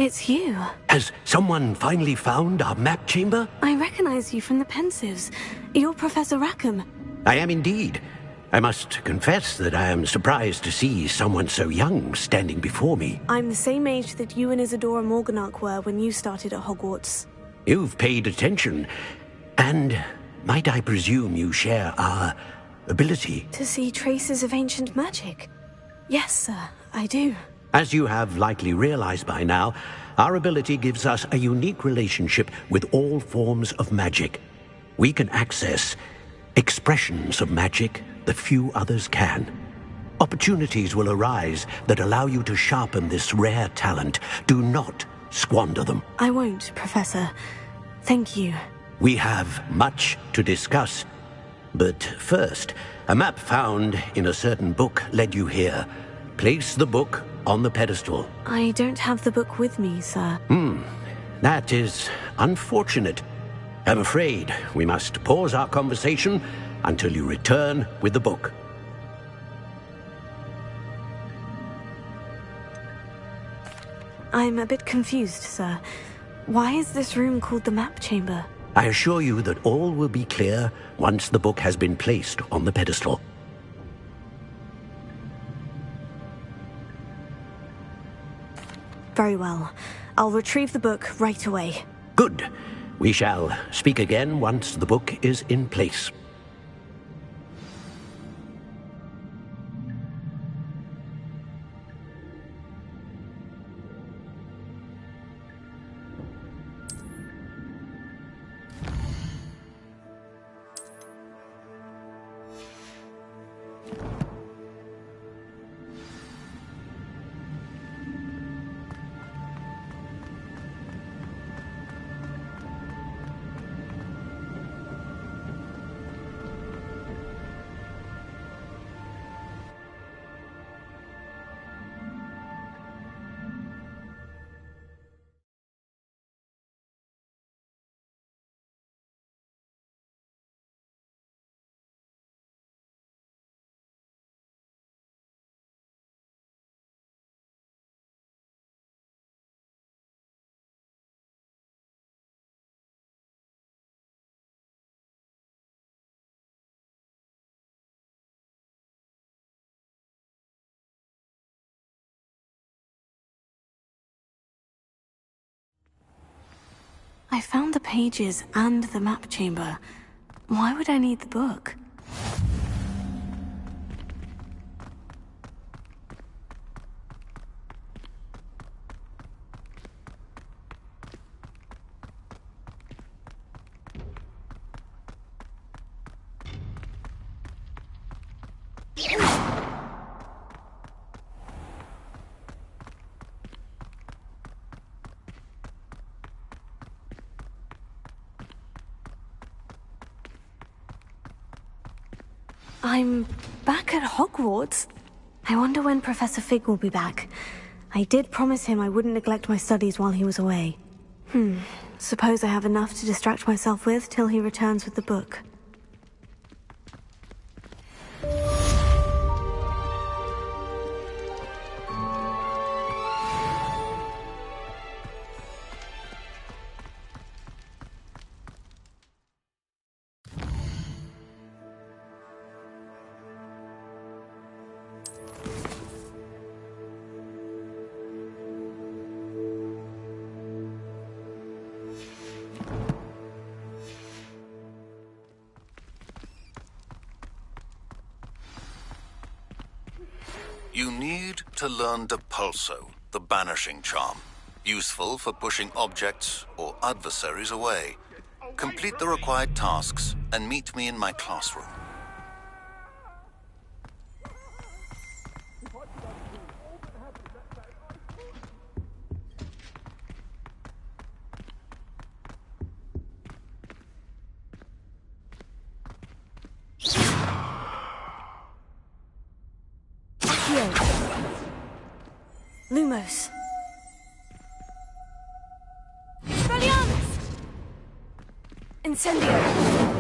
It's you. Has someone finally found our map chamber? I recognize you from the Ps5s. You're Professor Rackham. I am indeed. I must confess that I am surprised to see someone so young standing before me. I'm the same age that you and Isadora Morganach were when you started at Hogwarts. You've paid attention. And might I presume you share our ability? To see traces of ancient magic? Yes, sir, I do. As you have likely realized by now, our ability gives us a unique relationship with all forms of magic. We can access expressions of magic that few others can. Opportunities will arise that allow you to sharpen this rare talent. Do not squander them. I won't, Professor. Thank you. We have much to discuss. But first, a map found in a certain book led you here. Place the book on the pedestal. I don't have the book with me, sir. That is unfortunate. I'm afraid we must pause our conversation until you return with the book. I'm a bit confused, sir. Why is this room called the map chamber? I assure you that all will be clear once the book has been placed on the pedestal. Very well. I'll retrieve the book right away. Good. We shall speak again once the book is in place. I found the pages and the map chamber. Why would I need the book? I'm back at Hogwarts. I wonder when Professor Fig will be back. I did promise him I wouldn't neglect my studies while he was away. Suppose I have enough to distract myself with till he returns with the book. You need to learn Depulso, the banishing charm. Useful for pushing objects or adversaries away. Complete the required tasks and meet me in my classroom. Lumos. Brilliant! Incendio.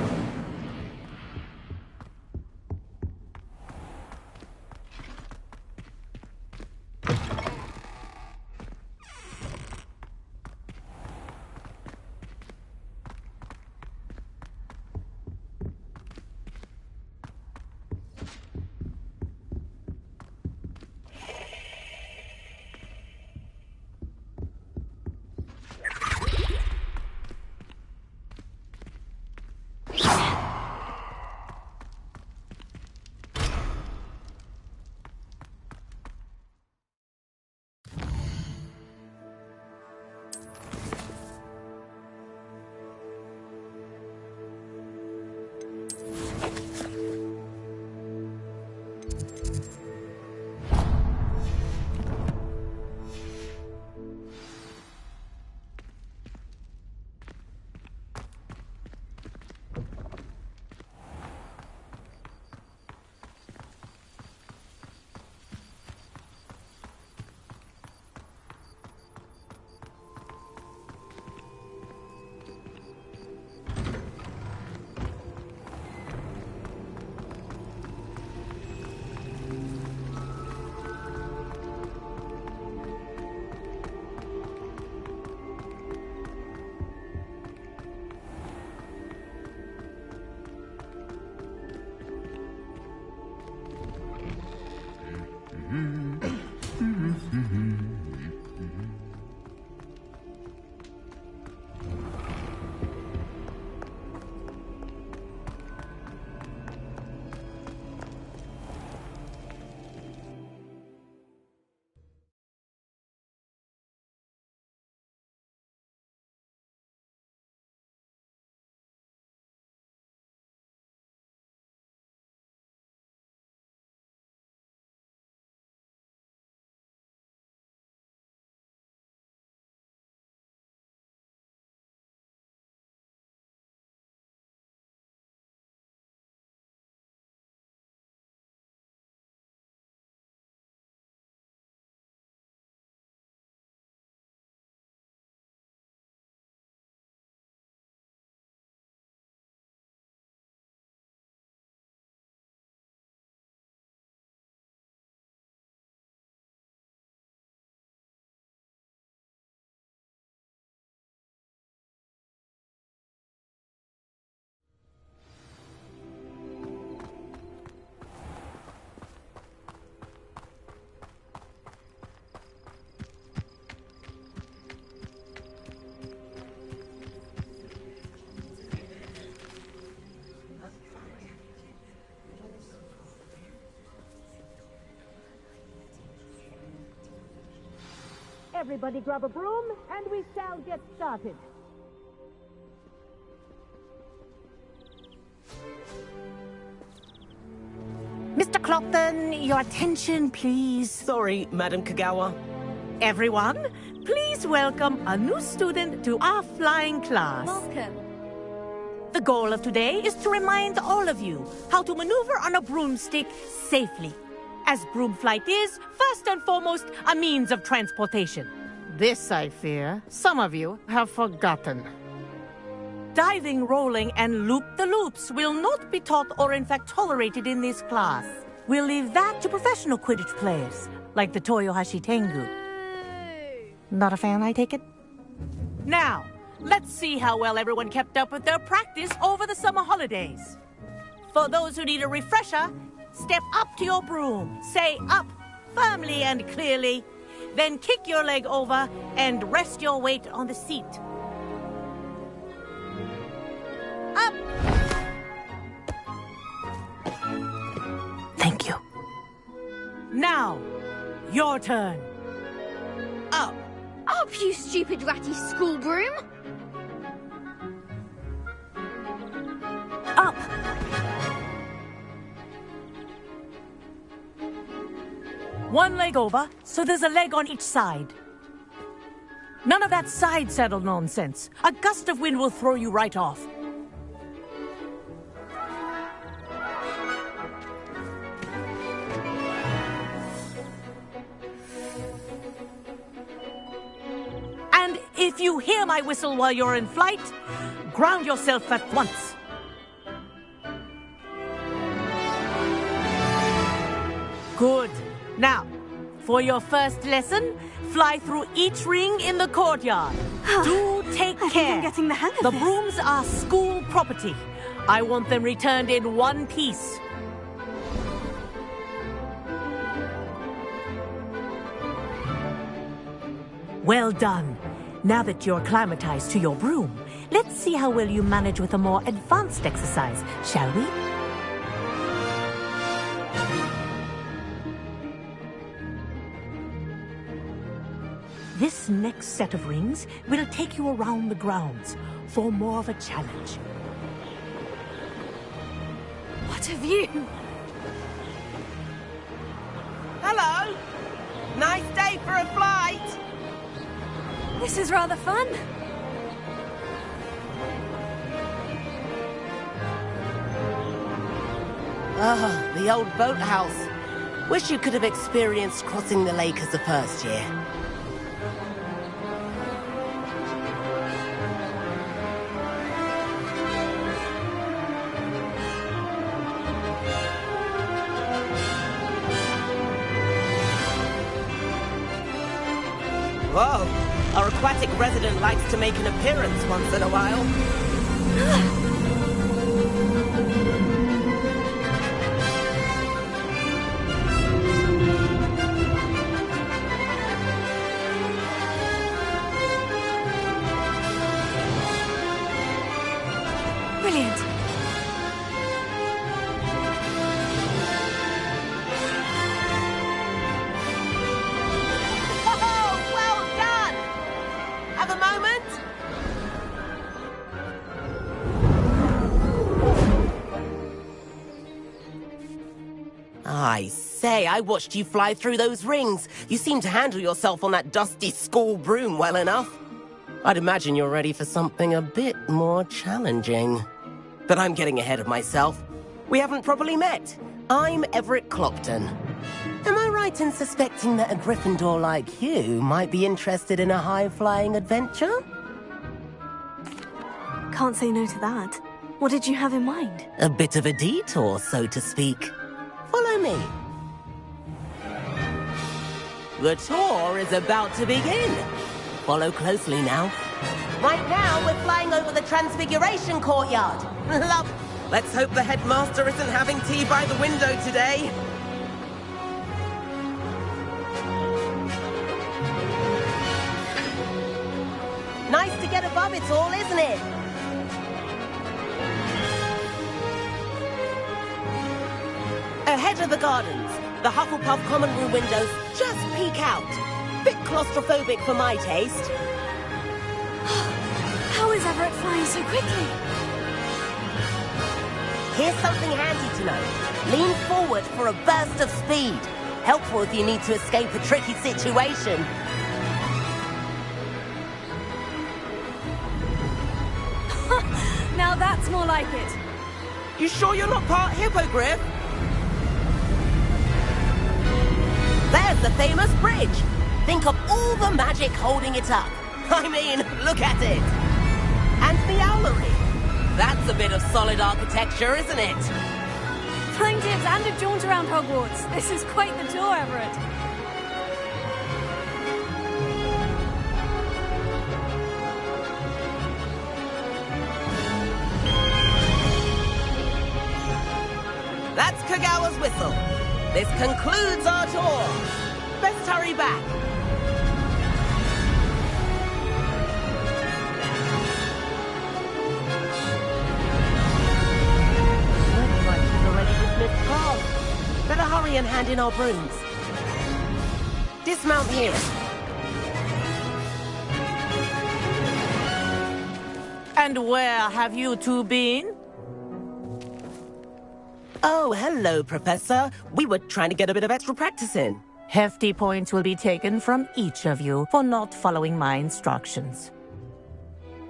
Everybody grab a broom, and we shall get started. Mr. Clopton, your attention, please. Sorry, Madam Kagawa. Everyone, please welcome a new student to our flying class. Welcome. The goal of today is to remind all of you how to maneuver on a broomstick safely, as broom flight is, first and foremost, a means of transportation. This, I fear, some of you have forgotten. Diving, rolling, and loop-the-loops will not be taught or in fact tolerated in this class. We'll leave that to professional Quidditch players, like the Toyohashi Tengu. Not a fan, I take it? Now, let's see how well everyone kept up with their practice over the summer holidays. For those who need a refresher, step up to your broom, say up, firmly and clearly, then kick your leg over and rest your weight on the seat. Up! Thank you. Now, your turn. Up. Up, you stupid ratty school broom! Up! One leg over, so there's a leg on each side. None of that side saddle nonsense. A gust of wind will throw you right off. And if you hear my whistle while you're in flight, ground yourself at once. Good. Now, for your first lesson, fly through each ring in the courtyard. Do take I think care. I'm getting the hang of The this. brooms are school property. I want them returned in one piece. Well done. Now that you're acclimatized to your broom, let's see how well you manage with a more advanced exercise, shall we? This next set of rings will take you around the grounds for more of a challenge. What have you? Hello! Nice day for a flight! This is rather fun. Ah, the old boathouse. Wish you could have experienced crossing the lake as a first year. Whoa! Our aquatic resident likes to make an appearance once in a while. Brilliant. Oh, well done! Have a moment? I say, I watched you fly through those rings. You seem to handle yourself on that dusty school broom well enough. I'd imagine you're ready for something a bit more challenging. But I'm getting ahead of myself. We haven't properly met. I'm Everett Clopton. Am I right in suspecting that a Gryffindor like you might be interested in a high-flying adventure? Can't say no to that. What did you have in mind? A bit of a detour, so to speak. Follow me. The tour is about to begin. Follow closely now. Right now, we're flying over the Transfiguration Courtyard. Love. Let's hope the headmaster isn't having tea by the window today. Nice to get above it all, isn't it? Ahead of the gardens, the Hufflepuff common room windows just peek out. Bit claustrophobic for my taste. How is Everett flying so quickly? Here's something handy to know. Lean forward for a burst of speed. Helpful if you need to escape a tricky situation. Now that's more like it. You sure you're not part hippogriff? There's the famous bridge. Think of all the magic holding it up. I mean, look at it. And the owlery. That's a bit of solid architecture, isn't it? Flying tips and a jaunt around Hogwarts. This is quite the tour, Everett. That's Kagawa's whistle. This concludes our tour. Best hurry back. Looks like she's already dismissed class. Better hurry and hand in our brooms. Dismount here. And where have you two been? Oh, hello, Professor. We were trying to get a bit of extra practice in. Hefty points will be taken from each of you for not following my instructions.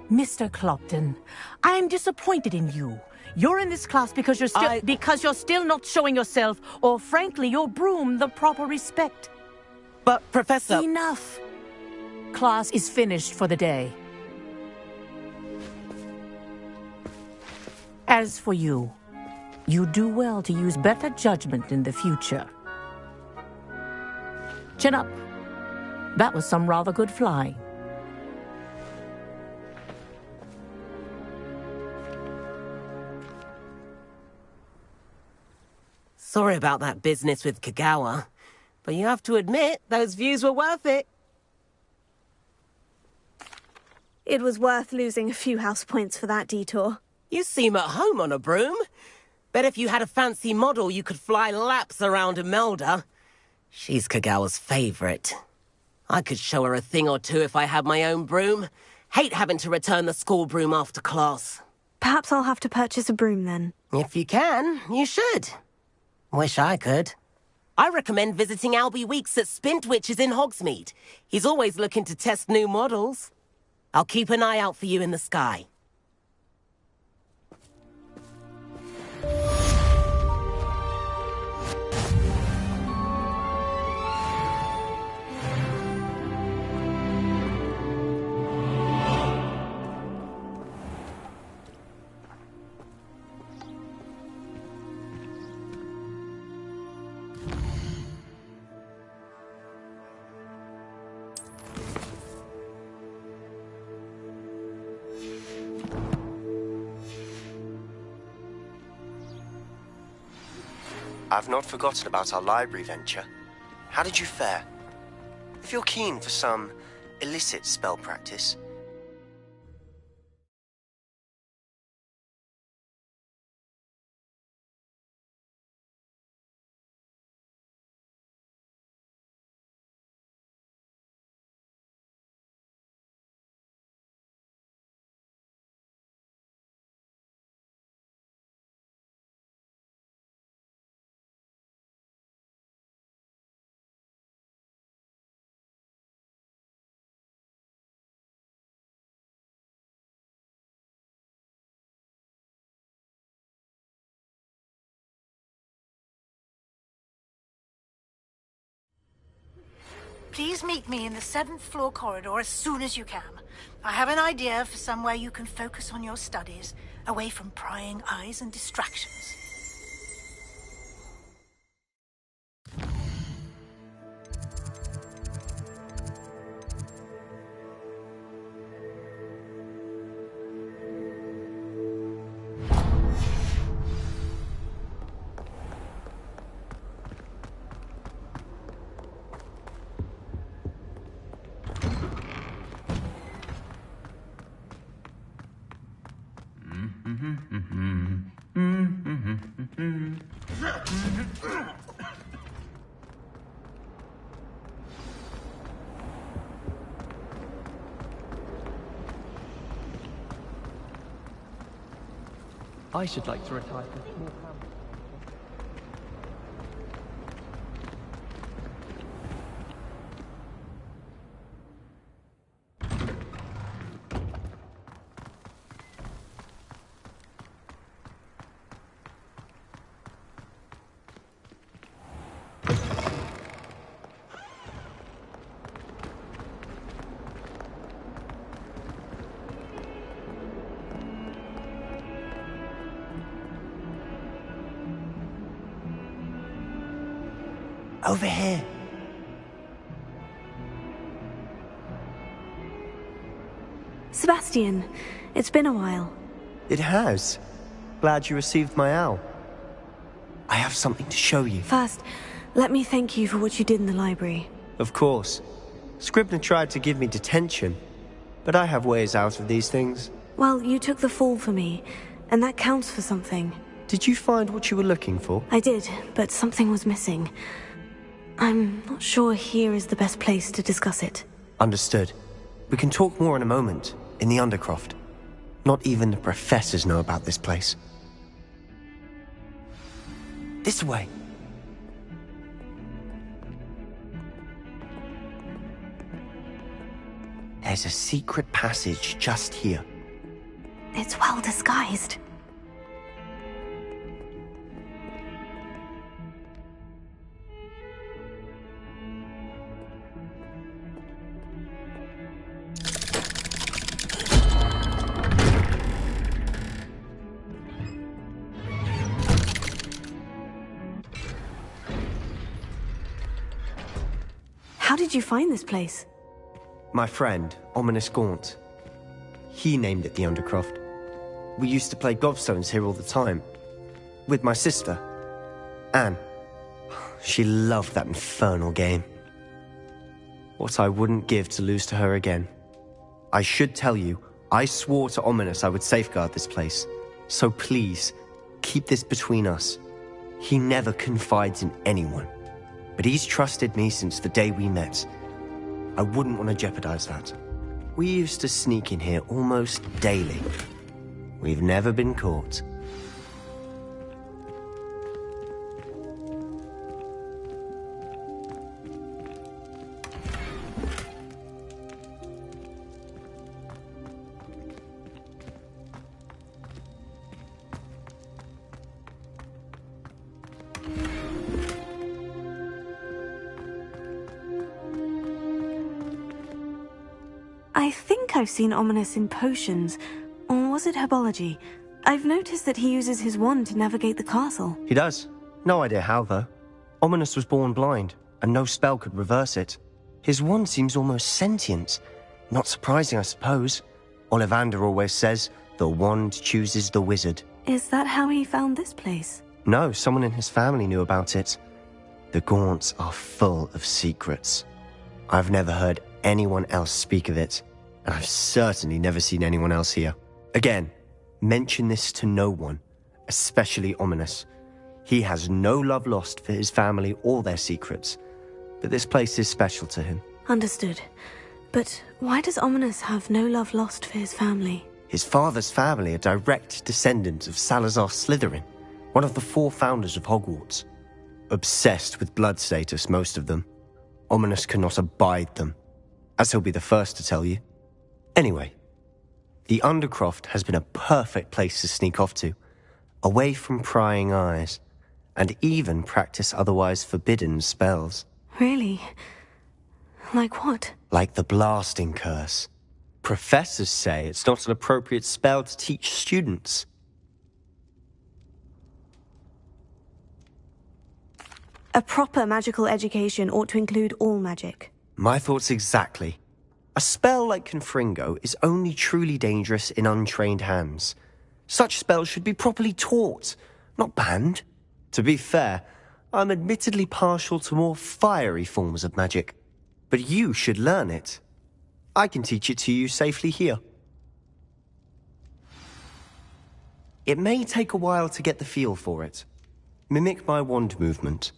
Mr. Clopton, I am disappointed in you. You're in this class because you're still not showing yourself, or frankly, your broom, the proper respect. But, Professor... Enough. Class is finished for the day. As for you, you do well to use better judgment in the future. Chin up. That was some rather good flying. Sorry about that business with Kagawa, but you have to admit, those views were worth it. It was worth losing a few house points for that detour. You seem at home on a broom. Bet if you had a fancy model, you could fly laps around Imelda. She's Kagawa's favorite. I could show her a thing or two if I had my own broom. Hate having to return the school broom after class. Perhaps I'll have to purchase a broom then. If you can, you should. Wish I could. I recommend visiting Albie Weeks at Spintwitches in Hogsmeade. He's always looking to test new models. I'll keep an eye out for you in the sky. I've not forgotten about our library venture. How did you fare? If you're keen for some illicit spell practice. Please meet me in the 7th floor corridor as soon as you can. I have an idea for somewhere you can focus on your studies, away from prying eyes and distractions. I should like to retire from small family. Over here. Sebastian, it's been a while. It has. Glad you received my owl. I have something to show you. First, let me thank you for what you did in the library. Of course. Scribner tried to give me detention, but I have ways out of these things. Well, you took the fall for me, and that counts for something. Did you find what you were looking for? I did, but something was missing. I'm not sure here is the best place to discuss it. Understood. We can talk more in a moment, in the Undercroft. Not even the professors know about this place. This way. There's a secret passage just here. It's well disguised. How did you find this place? My friend, Ominous Gaunt. He named it the Undercroft. We used to play gobstones here all the time. With my sister, Anne. She loved that infernal game. What I wouldn't give to lose to her again. I should tell you, I swore to Ominous I would safeguard this place. So please, keep this between us. He never confides in anyone. But he's trusted me since the day we met. I wouldn't want to jeopardize that. We used to sneak in here almost daily. We've never been caught. I think I've seen Ominous in potions, or was it herbology? I've noticed that he uses his wand to navigate the castle. He does. No idea how, though. Ominous was born blind, and no spell could reverse it. His wand seems almost sentient. Not surprising, I suppose. Ollivander always says, the wand chooses the wizard. Is that how he found this place? No, someone in his family knew about it. The Gaunts are full of secrets. I've never heard anyone else speak of it, and I've certainly never seen anyone else here. Again, mention this to no one, especially Ominous. He has no love lost for his family or their secrets, but this place is special to him. Understood. But why does Ominous have no love lost for his family? His father's family are direct descendants of Salazar Slytherin, one of the 4 founders of Hogwarts. Obsessed with blood status, most of them. Ominous cannot abide them, as he'll be the first to tell you. Anyway, the Undercroft has been a perfect place to sneak off to, away from prying eyes, and even practice otherwise forbidden spells. Really? Like what? Like the blasting curse. Professors say it's not an appropriate spell to teach students. A proper magical education ought to include all magic. My thoughts exactly. A spell like Confringo is only truly dangerous in untrained hands. Such spells should be properly taught, not banned. To be fair, I'm admittedly partial to more fiery forms of magic. But you should learn it. I can teach it to you safely here. It may take a while to get the feel for it. Mimic my wand movement.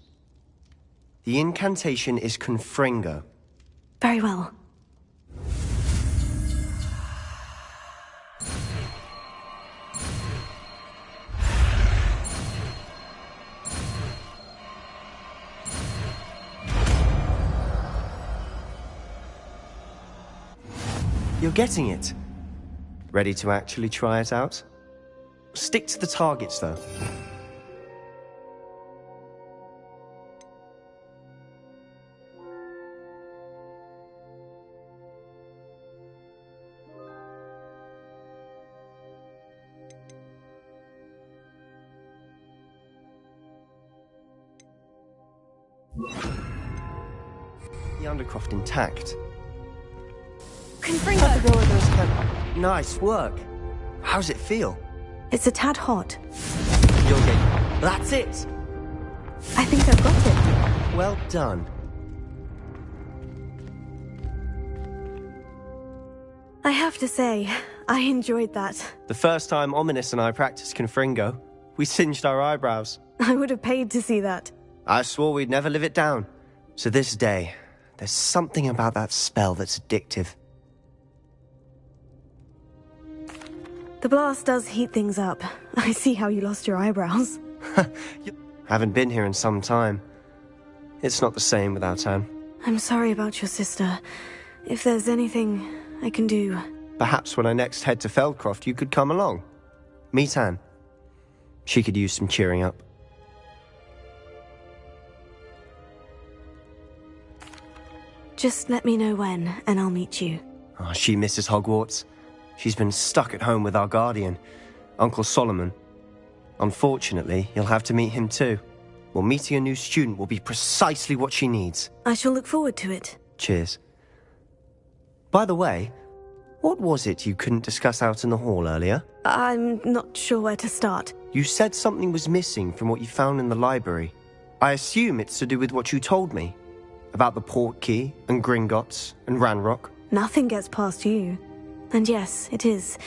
The incantation is Confringo. Very well. You're getting it. Ready to actually try it out? Stick to the targets, though. The Undercroft intact. Confringo! Nice work. How's it feel? It's a tad hot. You'll get... That's it! I think I've got it. Well done. I have to say, I enjoyed that. The first time Ominous and I practiced Confringo, we singed our eyebrows. I would have paid to see that. I swore we'd never live it down. So this day, there's something about that spell that's addictive. The blast does heat things up. I see how you lost your eyebrows. Haven't been here in some time. It's not the same without Anne. I'm sorry about your sister. If there's anything I can do... Perhaps when I next head to Feldcroft, you could come along. Meet Anne. She could use some cheering up. Just let me know when, and I'll meet you. Oh, she misses Hogwarts. She's been stuck at home with our guardian, Uncle Solomon. Unfortunately, you'll have to meet him too. Well, meeting a new student will be precisely what she needs. I shall look forward to it. Cheers. By the way, what was it you couldn't discuss out in the hall earlier? I'm not sure where to start. You said something was missing from what you found in the library. I assume it's to do with what you told me. About the Portkey, and Gringotts, and Ranrock. Nothing gets past you. And yes, it is.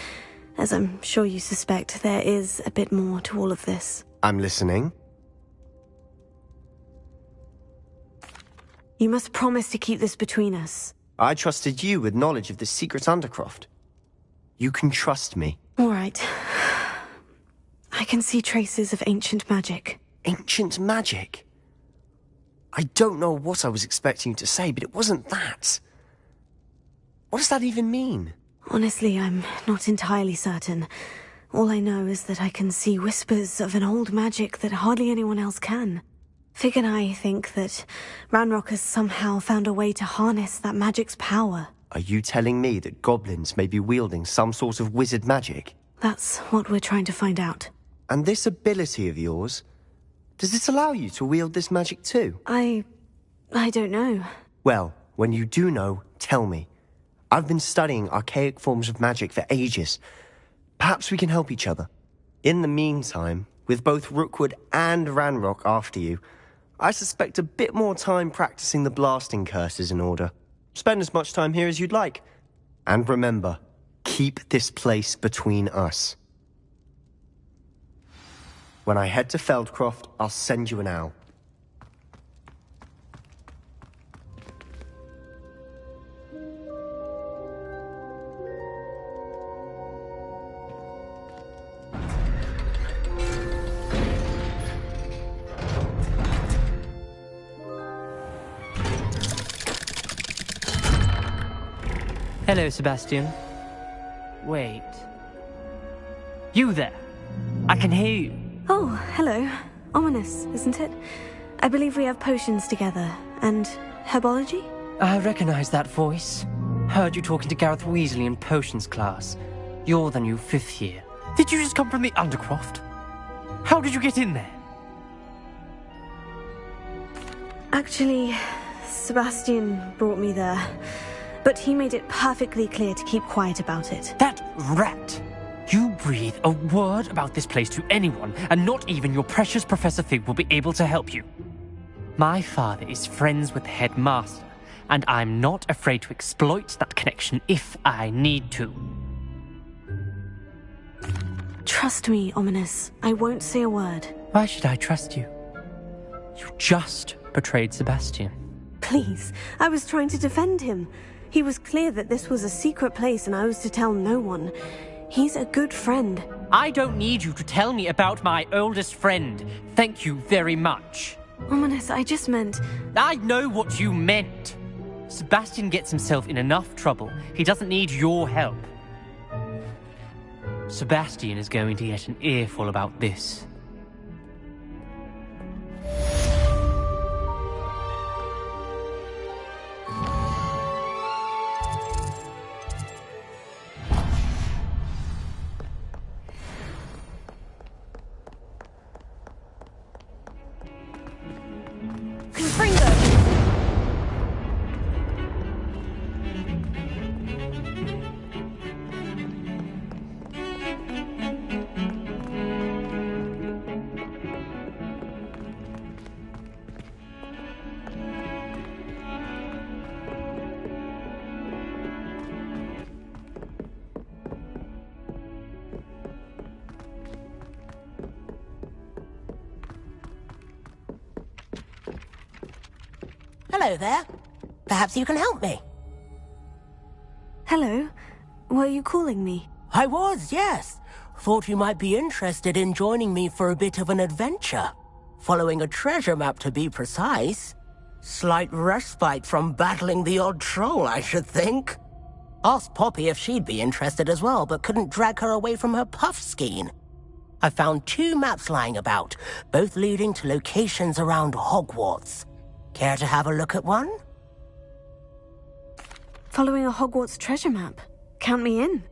As I'm sure you suspect, there is a bit more to all of this. I'm listening. You must promise to keep this between us. I trusted you with knowledge of the secret Undercroft. You can trust me. All right. I can see traces of ancient magic. Ancient magic? I don't know what I was expecting you to say, but it wasn't that. What does that even mean? Honestly, I'm not entirely certain. All I know is that I can see whispers of an old magic that hardly anyone else can. Fig and I think that Ranrock has somehow found a way to harness that magic's power. Are you telling me that goblins may be wielding some sort of wizard magic? That's what we're trying to find out. And this ability of yours, does it allow you to wield this magic too? I don't know. Well, when you do know, tell me. I've been studying archaic forms of magic for ages. Perhaps we can help each other. In the meantime, with both Rookwood and Ranrock after you, I suspect a bit more time practicing the blasting curse is in order. Spend as much time here as you'd like. And remember, keep this place between us. When I head to Feldcroft, I'll send you an owl. Hello, Sebastian. Wait. You there? I can hear you. Oh, hello. Ominous, isn't it? I believe we have potions together. And herbology? I recognize that voice. Heard you talking to Gareth Weasley in potions class. You're the new 5th year. Did you just come from the Undercroft? How did you get in there? Actually, Sebastian brought me there. But he made it perfectly clear to keep quiet about it. That rat! You breathe a word about this place to anyone, and not even your precious Professor Fig will be able to help you. My father is friends with the headmaster, and I'm not afraid to exploit that connection if I need to. Trust me, Ominous. I won't say a word. Why should I trust you? You just betrayed Sebastian. Please, I was trying to defend him. He was clear that this was a secret place and I was to tell no one. He's a good friend. I don't need you to tell me about my oldest friend. Thank you very much. Ominous, I just meant... I know what you meant. Sebastian gets himself in enough trouble. He doesn't need your help. Sebastian is going to get an earful about this. Hello there. Perhaps you can help me. Hello. Were you calling me? I was, yes. Thought you might be interested in joining me for a bit of an adventure. Following a treasure map, to be precise. Slight respite from battling the odd troll, I should think. Asked Poppy if she'd be interested as well, but couldn't drag her away from her puff skein. I found 2 maps lying about, both leading to locations around Hogwarts. Care to have a look at one? Following a Hogwarts treasure map. Count me in.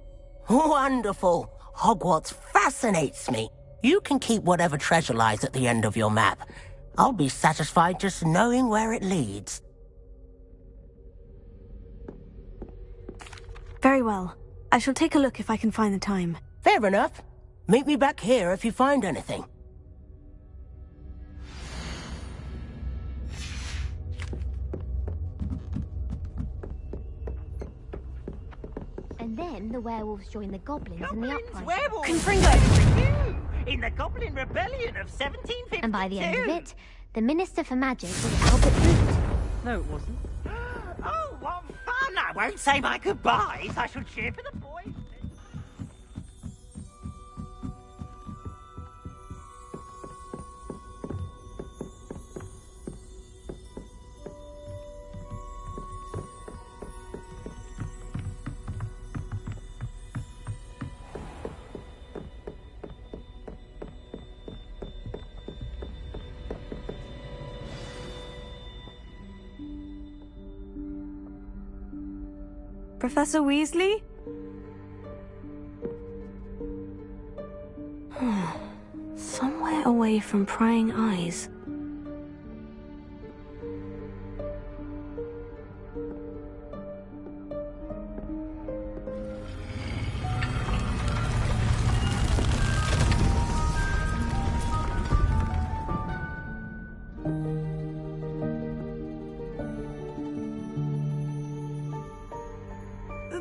Wonderful. Hogwarts fascinates me. You can keep whatever treasure lies at the end of your map. I'll be satisfied just knowing where it leads. Very well. I shall take a look if I can find the time. Fair enough. Meet me back here if you find anything. And then the werewolves join the goblins in the uprising. Werewolves! Confringo! In the Goblin Rebellion of 1752! And by the end of it, the Minister for Magic was Albert Root. No, it wasn't. Oh, what fun! I won't say my goodbyes. I shall cheer for the boys. Professor Weasley? Somewhere away from prying eyes.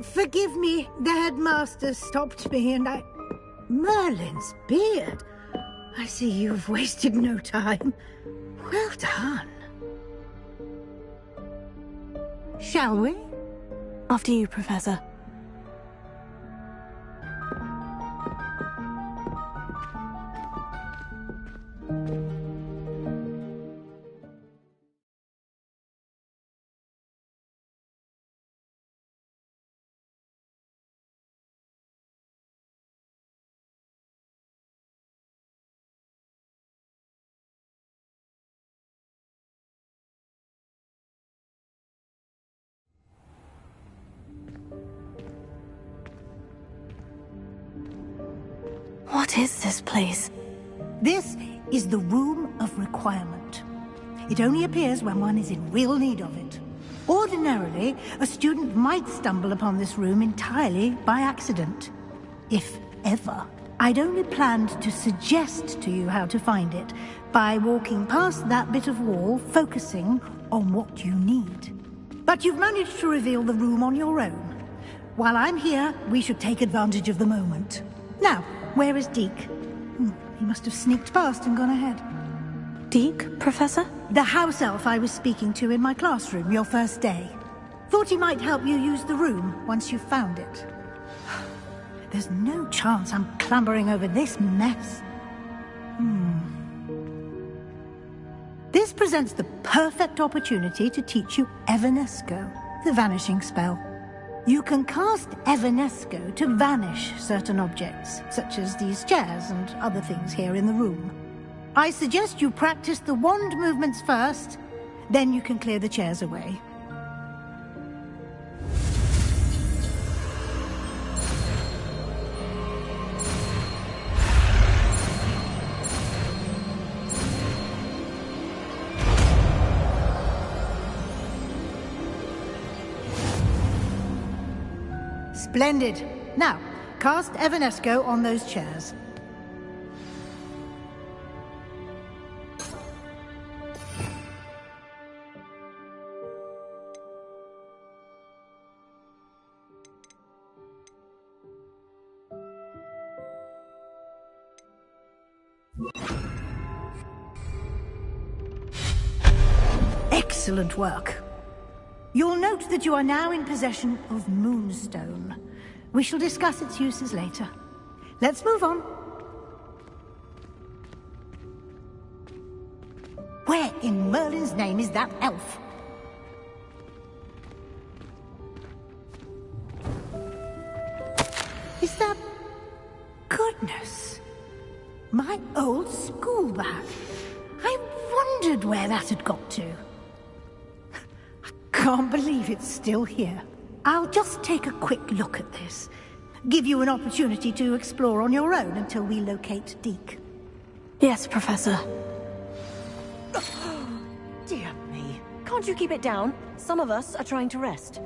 Forgive me, the headmaster stopped me and I... Merlin's beard. I see you've wasted no time. Well done. Shall we? After you, Professor. What is this place? This is the Room of Requirement. It only appears when one is in real need of it. Ordinarily, a student might stumble upon this room entirely by accident. If ever. I'd only planned to suggest to you how to find it by walking past that bit of wall, focusing on what you need. But you've managed to reveal the room on your own. While I'm here, we should take advantage of the moment. Now, where is Deke? He must have sneaked past and gone ahead. Deke, Professor? The house elf I was speaking to in my classroom your first day. Thought he might help you use the room once you found it. There's no chance I'm clambering over this mess. This presents the perfect opportunity to teach you Evanesco. the vanishing spell. You can cast Evanesco to vanish certain objects, such as these chairs and other things here in the room. I suggest you practice the wand movements first, then you can clear the chairs away. Splendid. Now, cast Evanesco on those chairs. Excellent work. You'll note that you are now in possession of Moonstone. We shall discuss its uses later. Let's move on. Where in Merlin's name is that elf? Is that... Goodness! My old school bag. I wondered where that had got to. Can't believe it's still here. I'll just take a quick look at this. Give you an opportunity to explore on your own until we locate Deke. Yes, Professor. Dear me. Can't you keep it down? Some of us are trying to rest.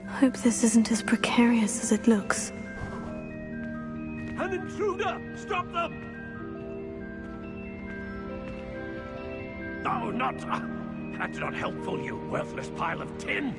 Hope this isn't as precarious as it looks. An intruder! Stop them! No, not... that's not helpful, you worthless pile of tin!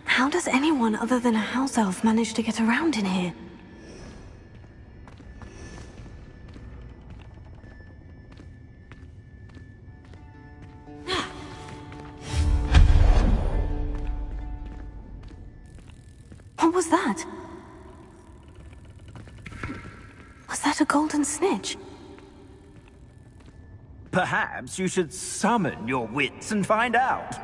How does anyone other than a house elf manage to get around in here? What was that? Was that a golden snitch? Perhaps you should summon your wits and find out.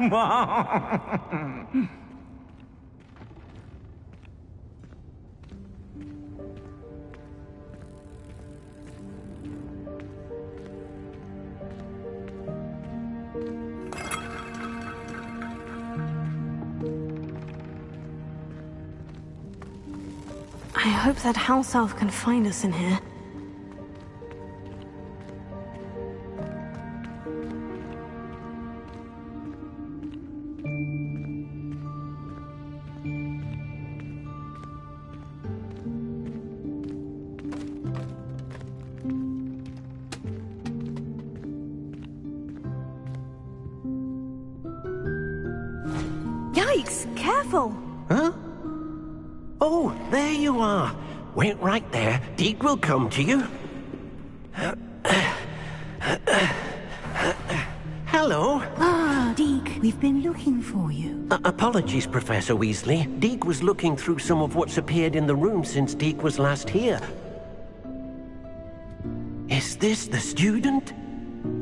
I hope that house elf can find us in here. Yikes! Careful! Huh? Oh, there you are. Wait right there. Deke will come to you. Hello. Ah, Deke, we've been looking for you. Apologies, Professor Weasley. Deke was looking through some of what's appeared in the room since Deke was last here. Is this the student?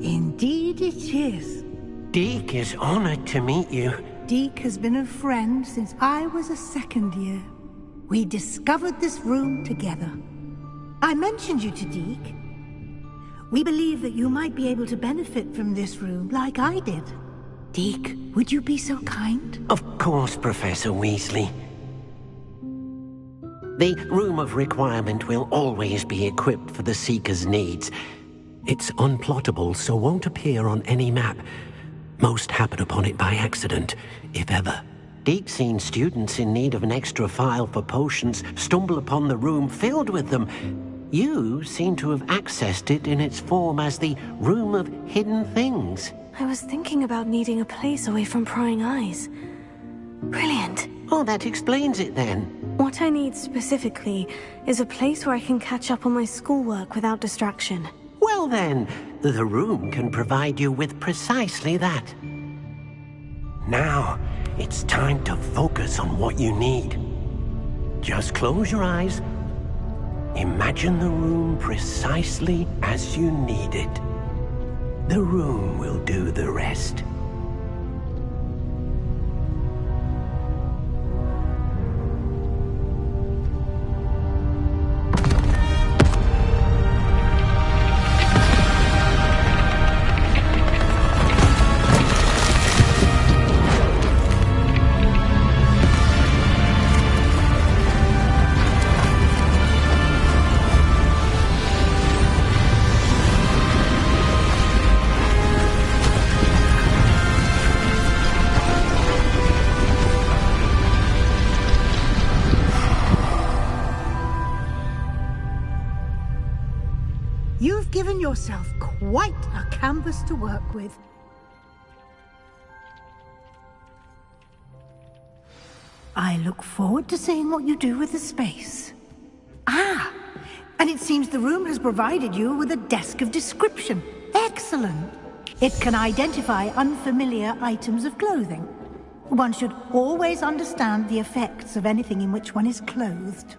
Indeed it is. Deke is honored to meet you. Deke has been a friend since I was a second year. We discovered this room together. I mentioned you to Deke. We believe that you might be able to benefit from this room like I did. Deke, would you be so kind? Of course, Professor Weasley. The Room of Requirement will always be equipped for the Seeker's needs. It's unplottable, so won't appear on any map. Most happen upon it by accident, if ever. Deke's seen students in need of an extra file for potions stumble upon the room filled with them. You seem to have accessed it in its form as the Room of Hidden Things. I was thinking about needing a place away from prying eyes. Brilliant. Oh, that explains it then. What I need specifically is a place where I can catch up on my schoolwork without distraction. Well then, the room can provide you with precisely that. Now, it's time to focus on what you need. Just close your eyes. Imagine the room precisely as you need it. The room will do the rest. You've given yourself quite a canvas to work with. I look forward to seeing what you do with the space. Ah, and it seems the room has provided you with a desk of description. Excellent. It can identify unfamiliar items of clothing. One should always understand the effects of anything in which one is clothed.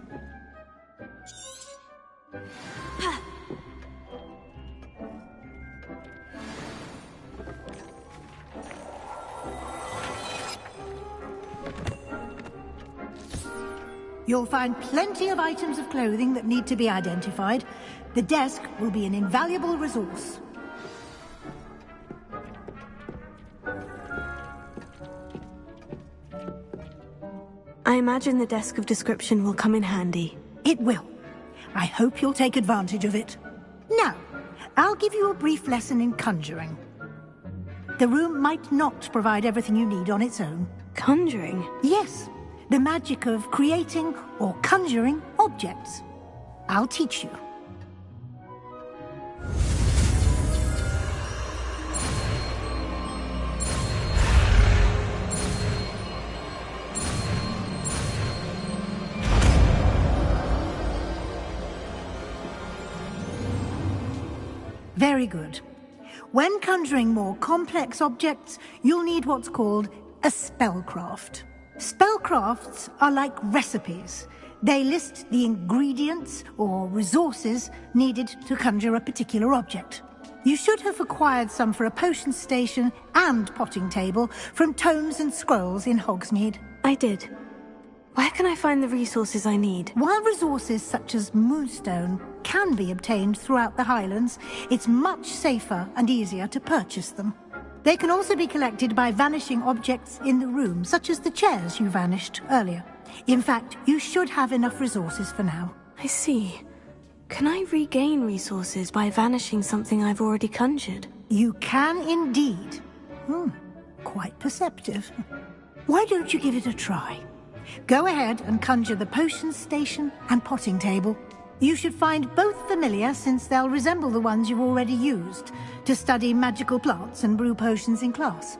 You'll find plenty of items of clothing that need to be identified. The desk will be an invaluable resource. I imagine the desk of description will come in handy. It will. I hope you'll take advantage of it. Now, I'll give you a brief lesson in conjuring. The room might not provide everything you need on its own. Conjuring? Yes. The magic of creating or conjuring objects. I'll teach you. Very good. When conjuring more complex objects, you'll need what's called a spellcraft. Spellcrafts are like recipes. They list the ingredients or resources needed to conjure a particular object. You should have acquired some for a potion station and potting table from tomes and scrolls in Hogsmeade. I did. Where can I find the resources I need? While resources such as moonstone can be obtained throughout the Highlands, it's much safer and easier to purchase them. They can also be collected by vanishing objects in the room, such as the chairs you vanished earlier. In fact, you should have enough resources for now. I see. Can I regain resources by vanishing something I've already conjured? You can indeed. Quite perceptive. Why don't you give it a try? Go ahead and conjure the potion station and potting table. You should find both familiar, since they'll resemble the ones you've already used to study magical plants and brew potions in class.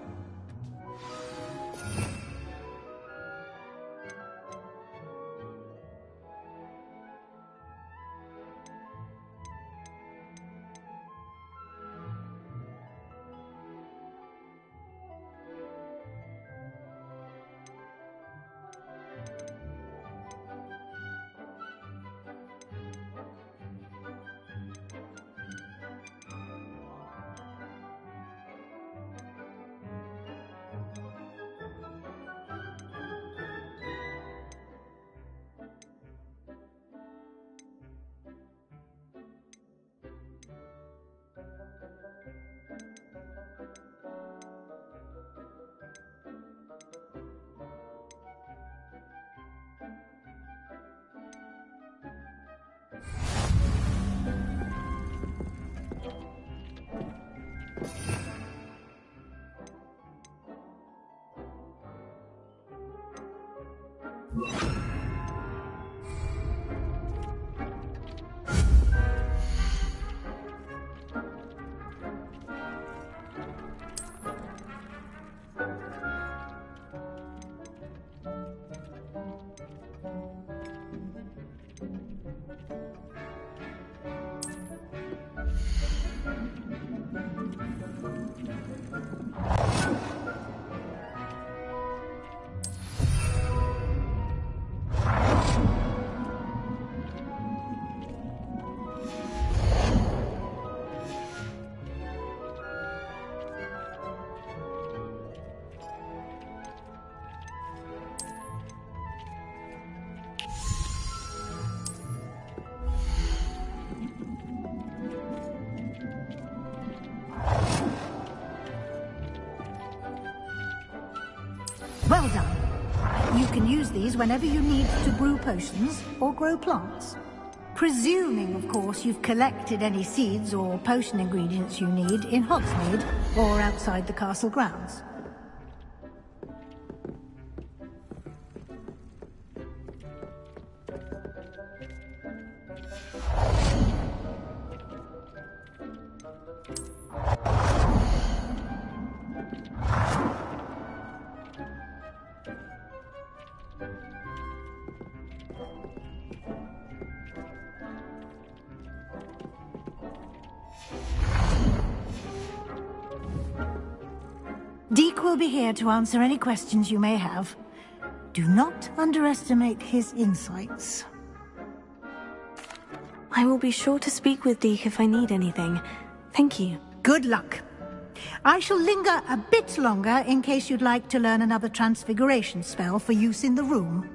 Well done. You can use these whenever you need to brew potions or grow plants. Presuming, of course, you've collected any seeds or potion ingredients you need in Hogsmeade or outside the castle grounds. Deke will be here to answer any questions you may have. Do not underestimate his insights. I will be sure to speak with Deke if I need anything. Thank you. Good luck. I shall linger a bit longer in case you'd like to learn another transfiguration spell for use in the room.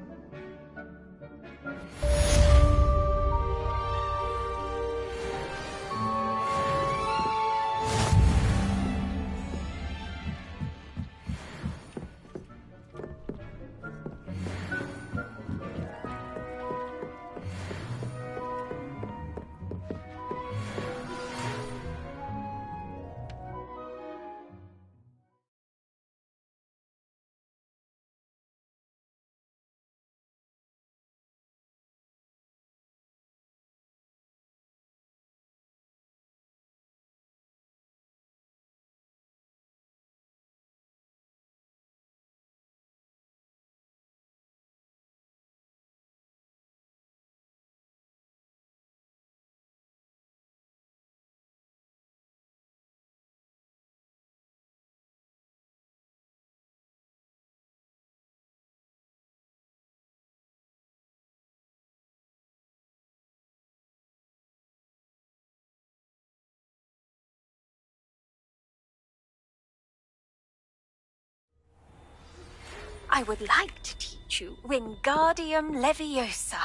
I would like to teach you Wingardium Leviosa.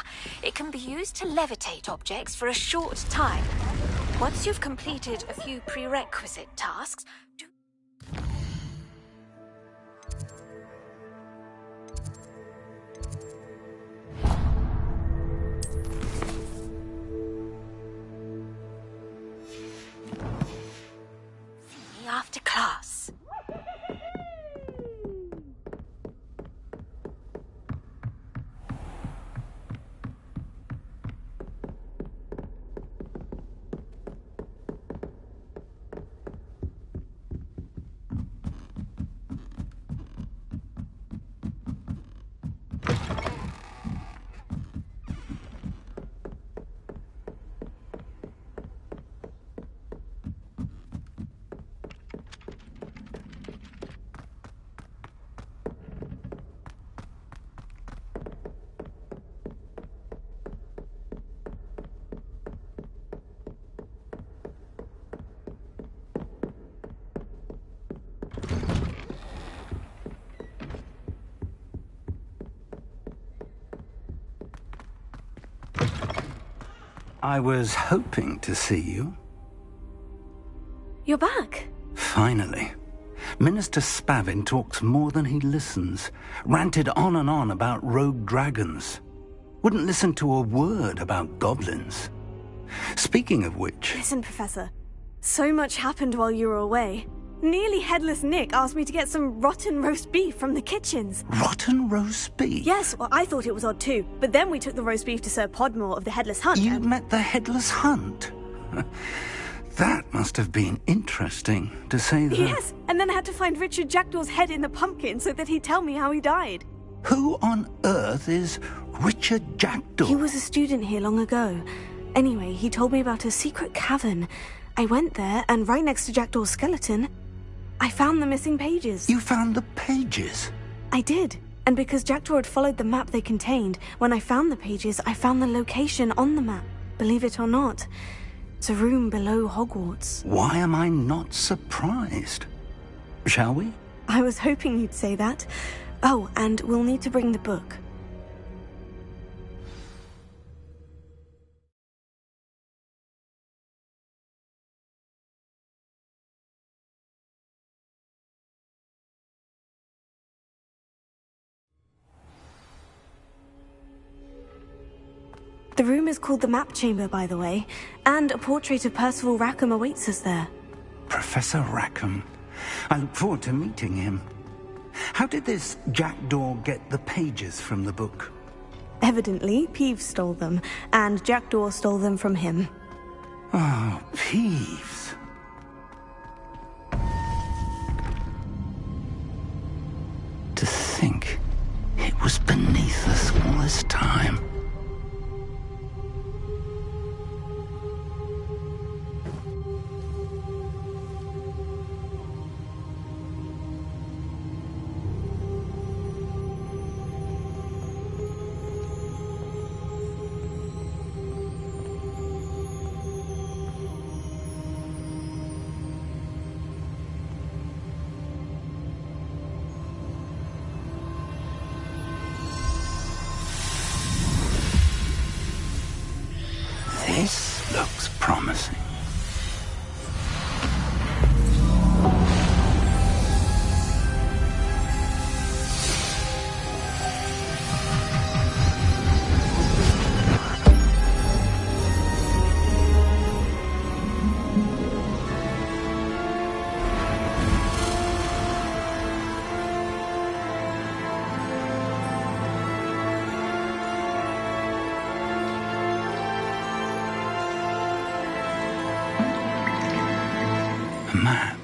It can be used to levitate objects for a short time. Once you've completed a few prerequisite tasks, see me after class. I was hoping to see you. You're back. Finally. Minister Spavin talks more than he listens. Ranted on and on about rogue dragons. Wouldn't listen to a word about goblins. Speaking of which... Listen, Professor. So much happened while you were away. Nearly Headless Nick asked me to get some rotten roast beef from the kitchens. Rotten roast beef? Yes, well, I thought it was odd too. But then we took the roast beef to Sir Podmore of the Headless Hunt. You met the Headless Hunt? That must have been interesting, to say the... Yes, and then I had to find Richard Jackdaw's head in the pumpkin so that he'd tell me how he died. Who on earth is Richard Jackdaw? He was a student here long ago. Anyway, he told me about a secret cavern. I went there, and right next to Jackdaw's skeleton, I found the missing pages. You found the pages? I did. And because Jackdaw had followed the map they contained, when I found the pages, I found the location on the map. Believe it or not, it's a room below Hogwarts. Why am I not surprised? Shall we? I was hoping you'd say that. Oh, and we'll need to bring the book. The room is called the Map Chamber, by the way, and a portrait of Percival Rackham awaits us there. Professor Rackham. I look forward to meeting him. How did this Jackdaw get the pages from the book? Evidently, Ps5 stole them, and Jackdaw stole them from him. Oh, Ps5. To think it was beneath us all this time. This looks promising. Map.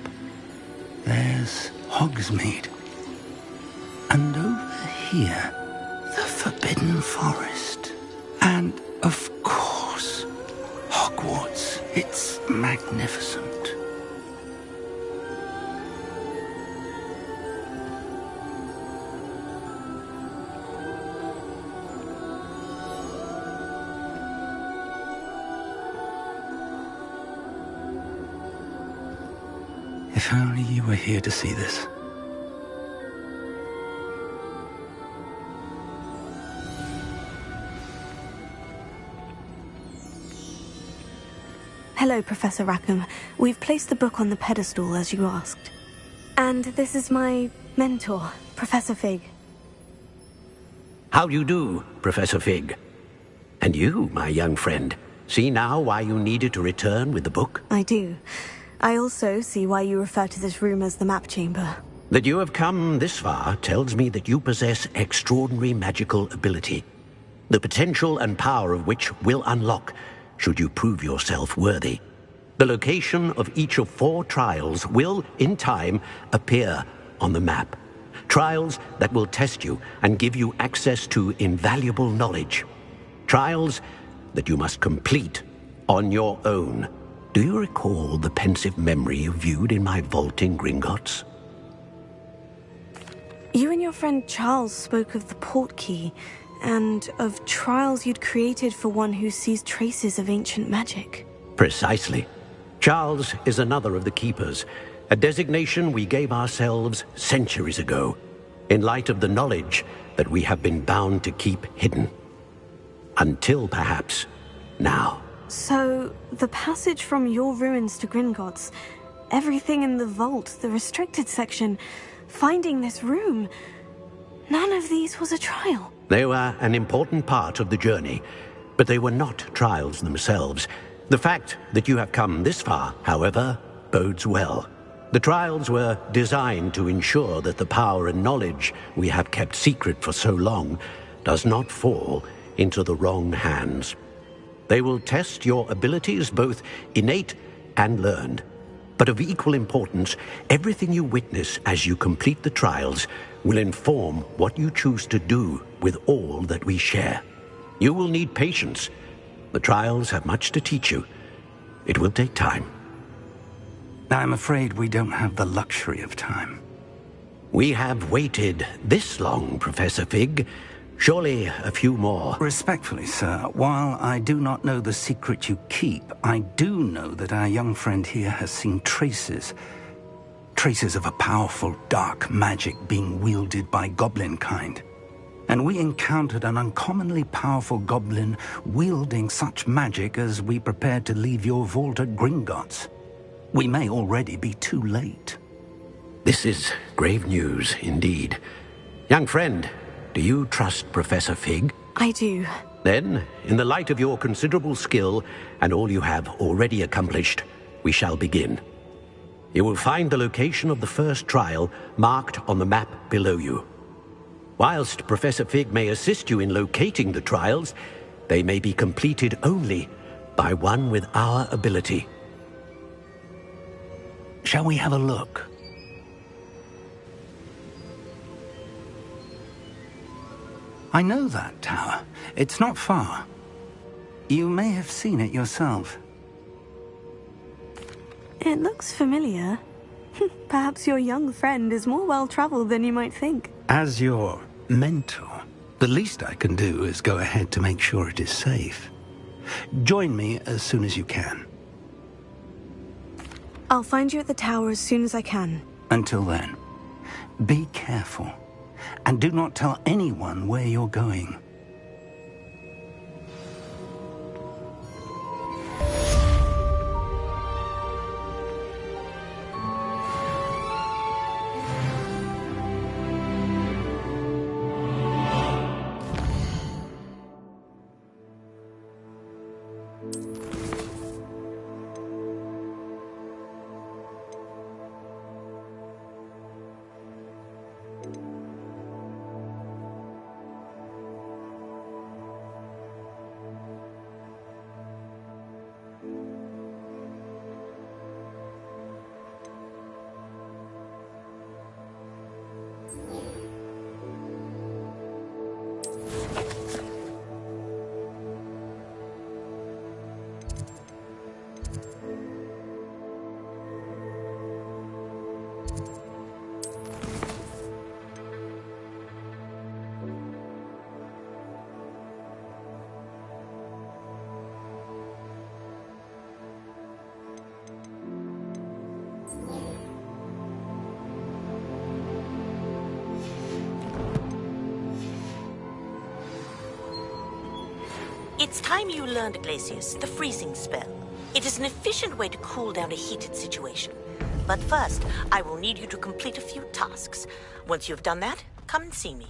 There's Hogsmeade. And over here, the Forbidden Forest. And, of course, Hogwarts. It's magnificent. If only you were here to see this. Hello, Professor Rackham. We've placed the book on the pedestal, as you asked. And this is my mentor, Professor Fig. How do you do, Professor Fig? And you, my young friend, see now why you needed to return with the book? I do. I also see why you refer to this room as the Map Chamber. That you have come this far tells me that you possess extraordinary magical ability, the potential and power of which will unlock should you prove yourself worthy. The location of each of 4 trials will, in time, appear on the map. Trials that will test you and give you access to invaluable knowledge. Trials that you must complete on your own. Do you recall the pensive memory you viewed in my vault in Gringotts? You and your friend Charles spoke of the portkey, and of trials you'd created for one who sees traces of ancient magic. Precisely. Charles is another of the Keepers, a designation we gave ourselves centuries ago, in light of the knowledge that we have been bound to keep hidden. Until, perhaps, now. So, the passage from your ruins to Gringotts, everything in the vault, the restricted section, finding this room, none of these was a trial. They were an important part of the journey, but they were not trials themselves. The fact that you have come this far, however, bodes well. The trials were designed to ensure that the power and knowledge we have kept secret for so long does not fall into the wrong hands. They will test your abilities, both innate and learned. But of equal importance, everything you witness as you complete the trials will inform what you choose to do with all that we share. You will need patience. The trials have much to teach you. It will take time. I'm afraid we don't have the luxury of time. We have waited this long, Professor Fig. Surely a few more. Respectfully, sir, while I do not know the secret you keep, I do know that our young friend here has seen traces of a powerful dark magic being wielded by goblin kind. And we encountered an uncommonly powerful goblin wielding such magic as we prepared to leave your vault at Gringotts. We may already be too late. This is grave news indeed. Young friend, do you trust Professor Fig? I do. Then, in the light of your considerable skill and all you have already accomplished, we shall begin. You will find the location of the first trial marked on the map below you. Whilst Professor Fig may assist you in locating the trials, they may be completed only by one with our ability. Shall we have a look? I know that tower. It's not far. You may have seen it yourself. It looks familiar. Perhaps your young friend is more well-traveled than you might think. As your mentor, the least I can do is go ahead to make sure it is safe. Join me as soon as you can. I'll find you at the tower as soon as I can. Until then, be careful. And do not tell anyone where you're going. It's time you learned, Glacius, the freezing spell. It is an efficient way to cool down a heated situation. But first, I will need you to complete a few tasks. Once you've done that, come and see me.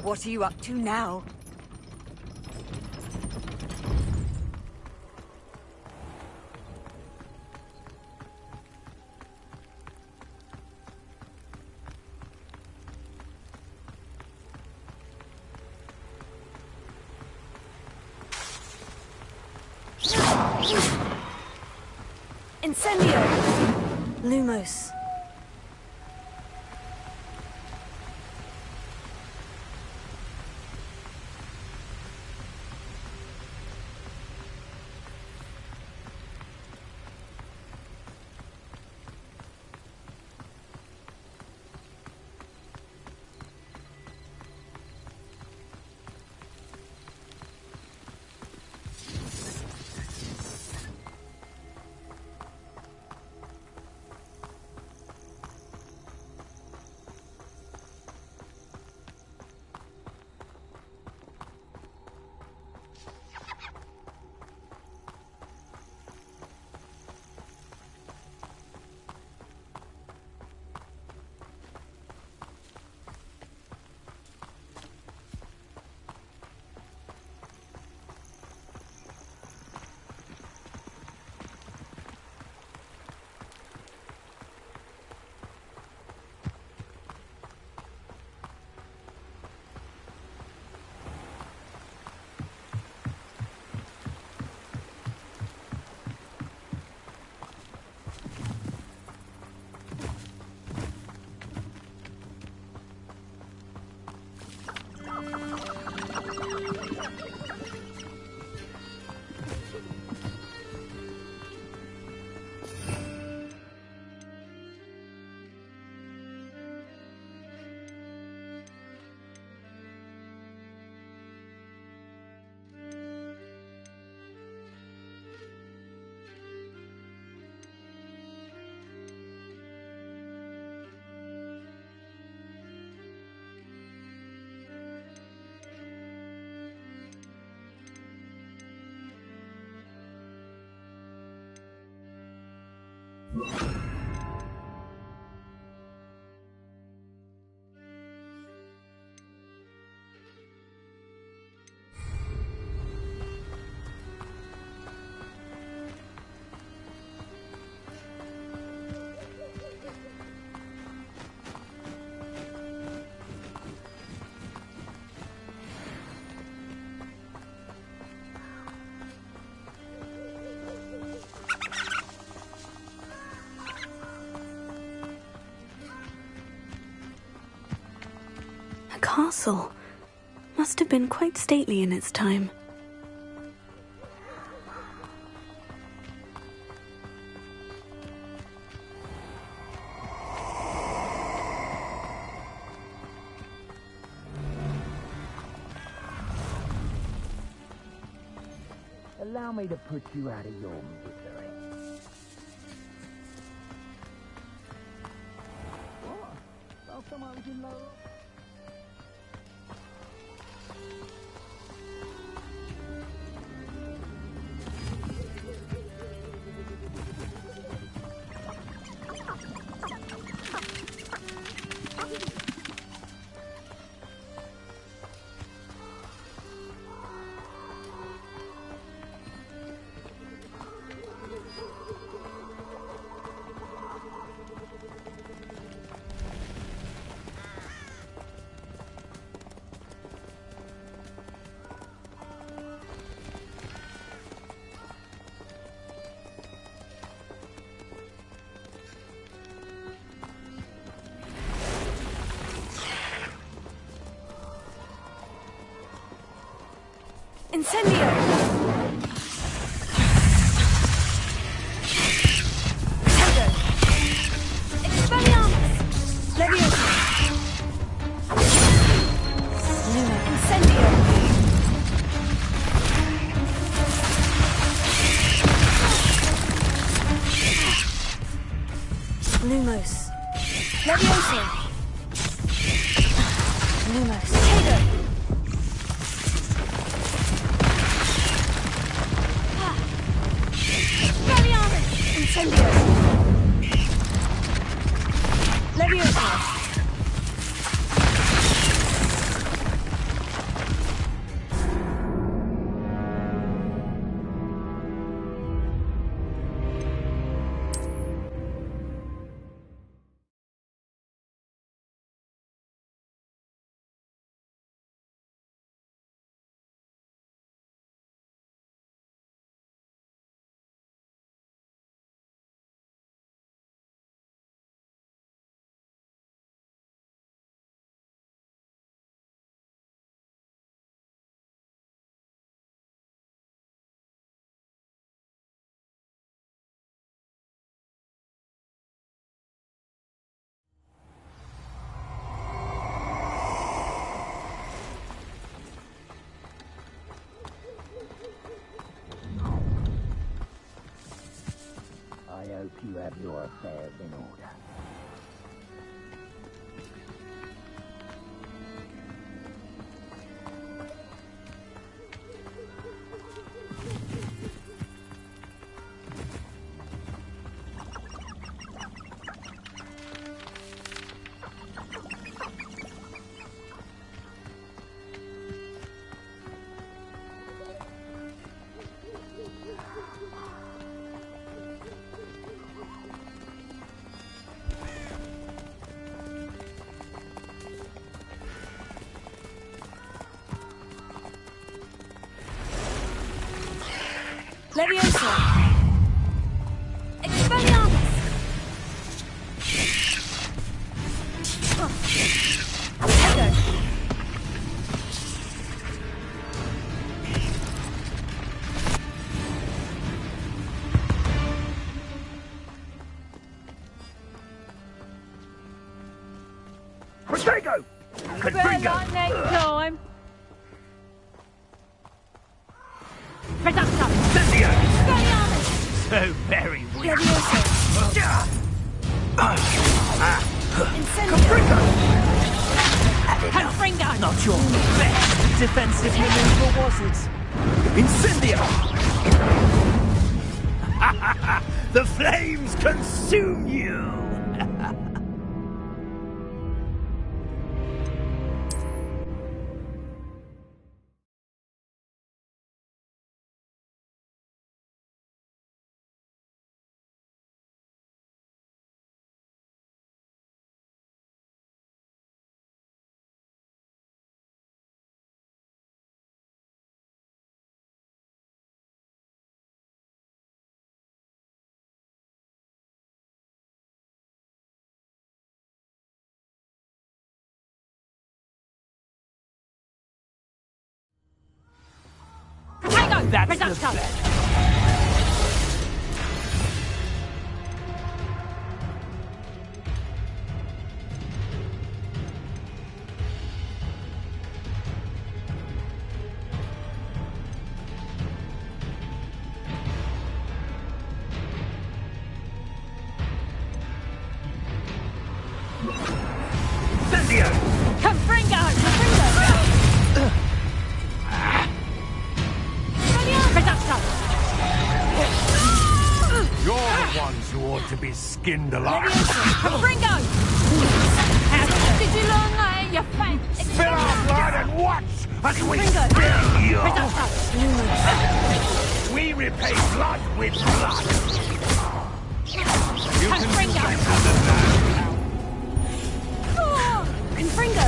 What are you up to now? Incendio! Lumos. A castle. Must have been quite stately in its time. Allow me to put you out of your misery. What? Last time I was in love. Incendio! Expelliarmus! Leviosa! Incendio! Lumos. Leviosa! Lumos. Tego! Incendio! Leviosa! your affairs in order. Leviosa! Expelliarmus! Echo! Protego! Confringo! Next time! So very weak. Confringo! Not your best defensive maneuver, was it? Incendio! The flames consume you! That's the best. To be skinned alive. Confringo! Did you learn that in your face? Spill our blood and watch as we spill you. We repay blood with blood. You can do that. Confringo!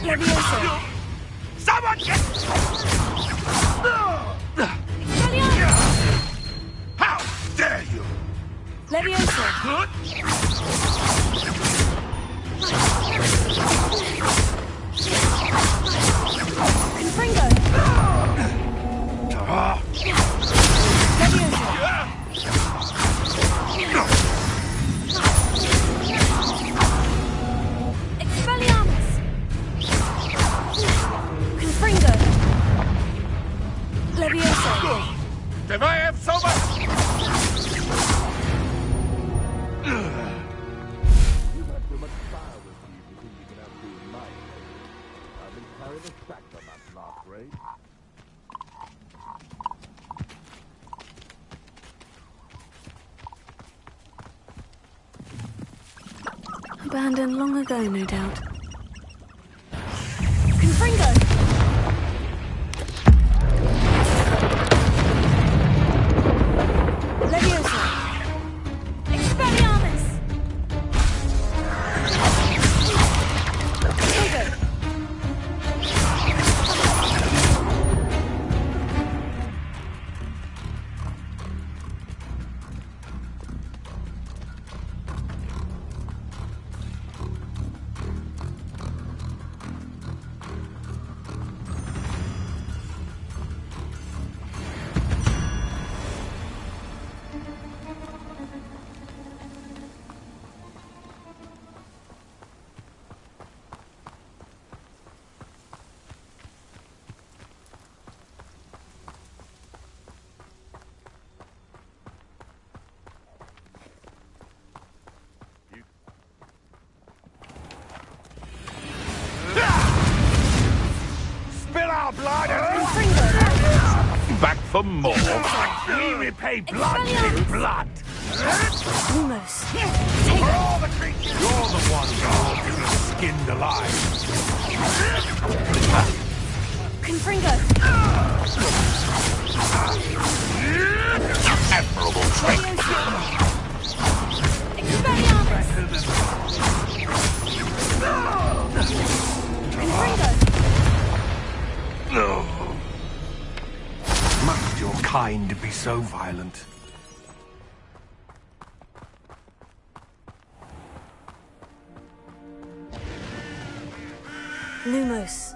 Leviosa! Someone get... How dare you! Leviosa! Good? Confringo! Leviosa! Expelliarmus! Confringo! Leviosa! Did I have so much? You have too much fire with you to think you can outdo my way. I've been carrying a sack on that last raid. Abandoned long ago, no doubt. Confringo! Leviosa! Expelliarmus! for more. We repay blood with blood. Lumos. For all the creatures. You're the one who was skinned alive. Confringo. Admirable trick. Confringo. Must your kind be so violent? Lumos.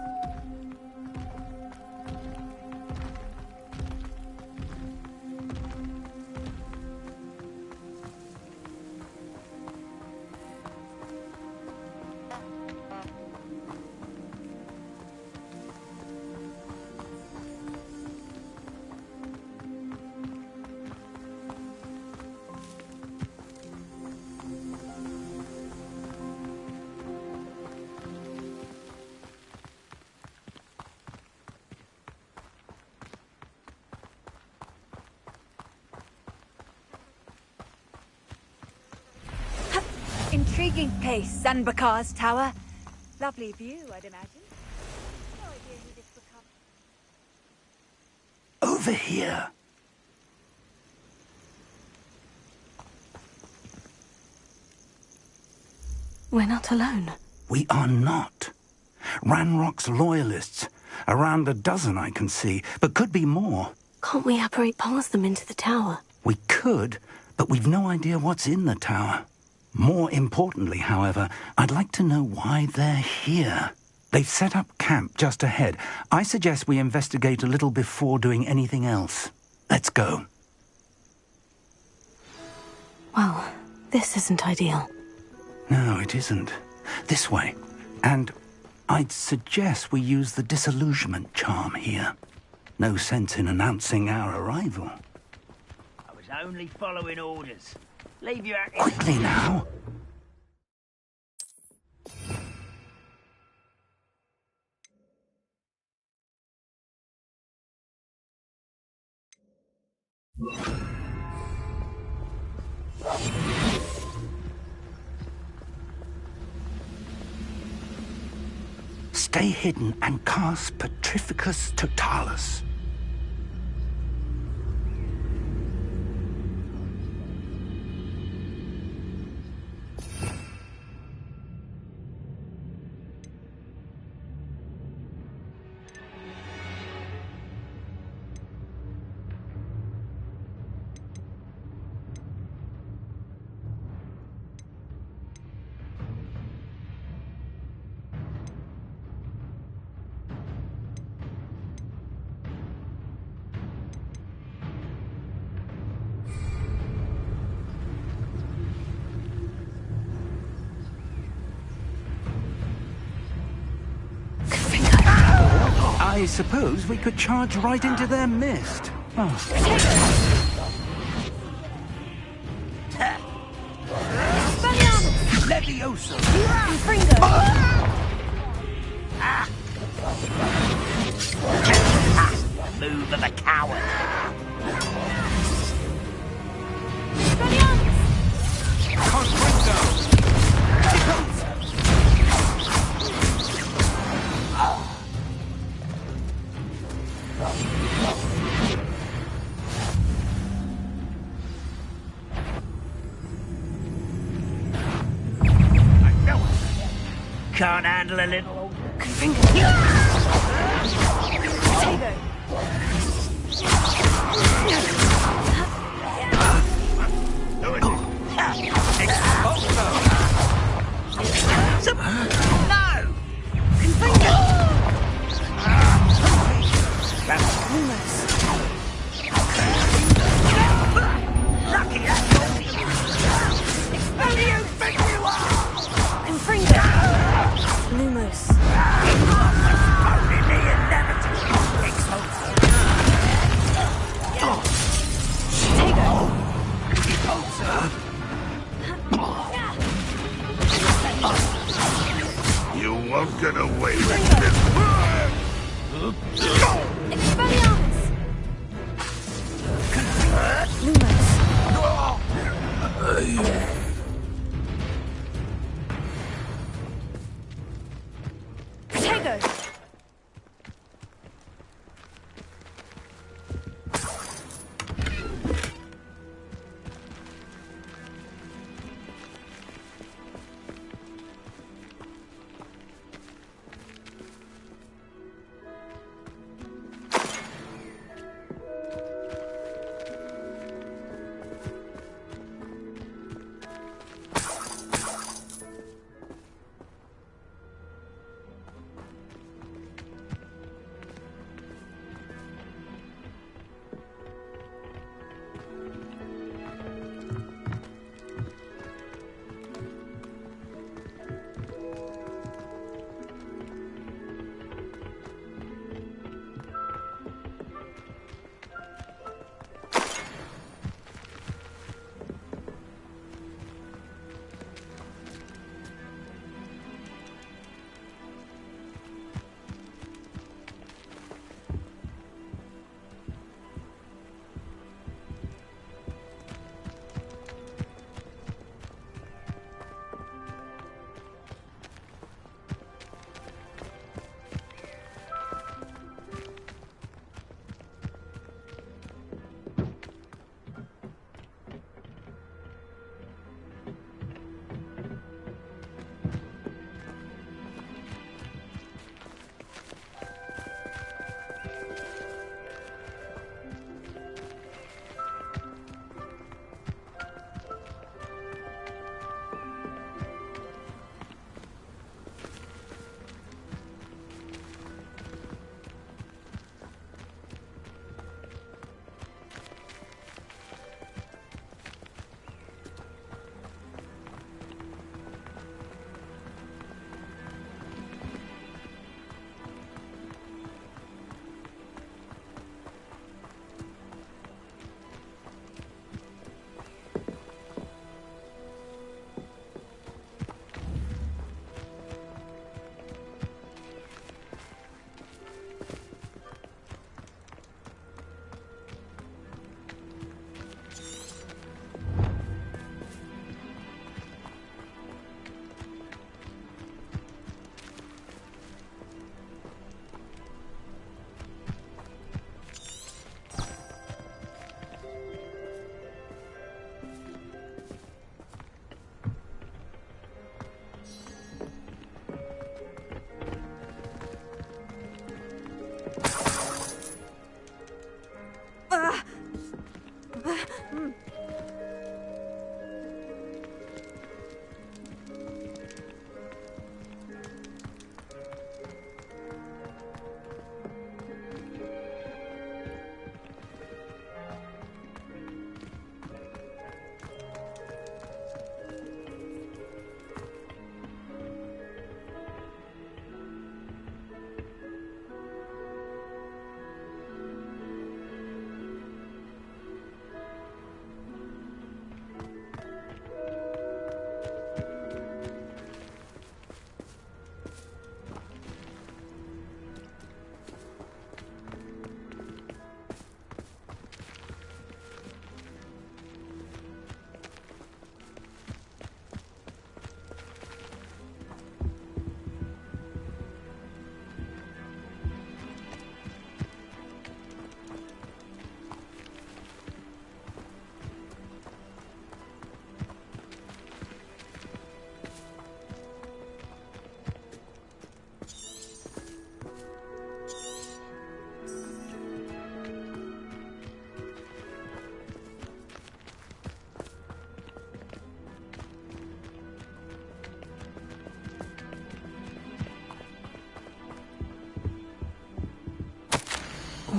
Intriguing place, Sanbakar's tower. Lovely view, I'd imagine. No idea who this becomes. Over here. We're not alone. We are not. Ranrock's loyalists. Around a dozen I can see, but could be more. Can't we apparate past them into the tower? We could, but we've no idea what's in the tower. More importantly, however, I'd like to know why they're here. They've set up camp just ahead. I suggest we investigate a little before doing anything else. Let's go. Well, this isn't ideal. No, it isn't. This way. And I'd suggest we use the disillusionment charm here. No sense in announcing our arrival. I was only following orders. Leave your acting. Quickly now. Stay hidden and cast Petrificus Totalis. I suppose we could charge right into their mist. Oh. Leviosa! Move of a coward! Can't handle a little. You won't get away with this. you go.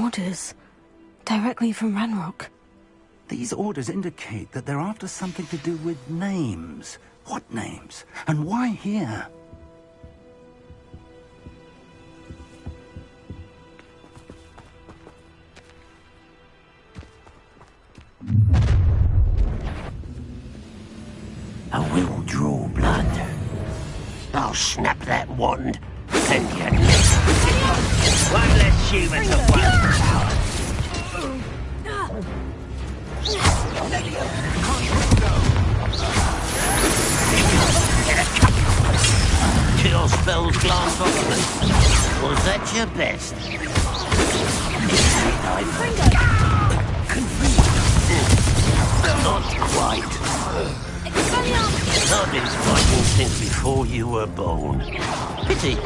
Orders. Directly from Ranrock. These orders indicate that they're after something to do with names. What names? And why here? I will draw blood. I'll snap that wand. Send you next. One less human to worry about. Kill spells glance off of us. Was that your best? Not quite. I've been fighting since before you were born. Pity.